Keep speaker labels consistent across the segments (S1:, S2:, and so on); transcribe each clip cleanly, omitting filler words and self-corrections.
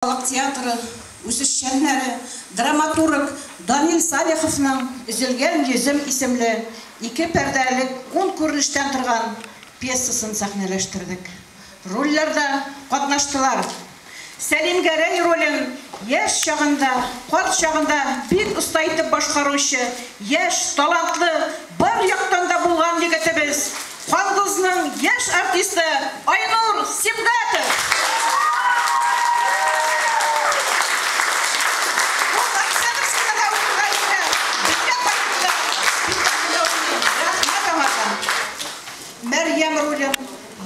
S1: Халық театры үсішчәнләре драматург Данил Салиховның «Үзелгән йөзем» исемле 2 пәрдәлек 10 күренештән торган пьесасын сәхнәләштердек. Рольләрдә катнаштылар. Сәлим Гәрәй ролен яшь чагында, карт чагында бик оста итеп башкаручы, яшь, талантлы, бар яктан да булган егетебез, Кандызның яшь артисты Айнур Сибгатов. Мәрьям ролен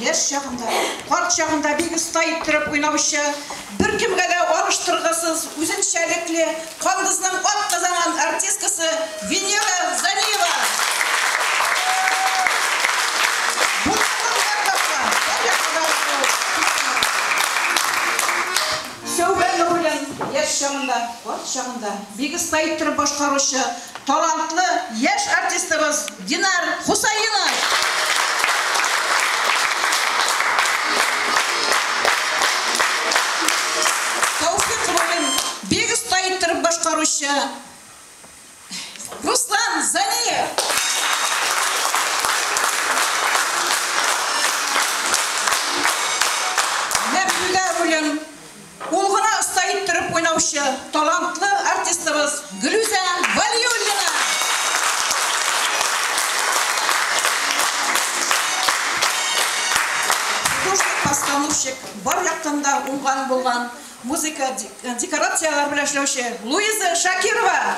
S1: яшь чагында, карт чагында бик оста иттереп уйнаучы, беркемгә дә алыштыргысыз, үзенчәлекле, Кандызның атказанган артисткасы Венера Заниева. Шәүбән ролен яшь чагында, карт чагында бик оста иттереп башкаручы, талантлы яшь артистыбыз Динар Хусаина. Башкаручы Руслан Заниев. Мәфүдә ролен ул гына оста иттереп уйнаучы, талантлы артистыбыз Гөлүзә Валиуллина. Художник-постановщик, бар яктан да уңган булган, музыка декорациялар белән эшләүче Луиза Шакирова.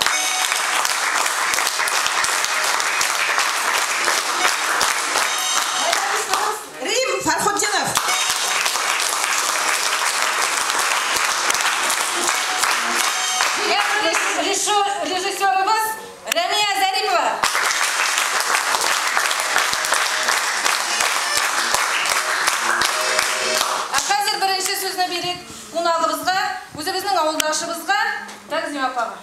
S1: Рим Фархутдинов. Режиссерыбыз Рамия Зарипова. Хәзер беренче сүзне бирик кунагыбызга, үзебезнең авылдашыбызга, Тәгъзим апага.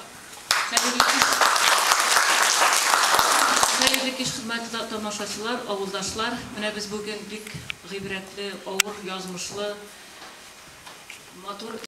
S2: Хәерле кич, хөрмәтле тамашачылар, авылдашлар. Менә без бүген бик гыйбрәтле, авыр язмышлы, матур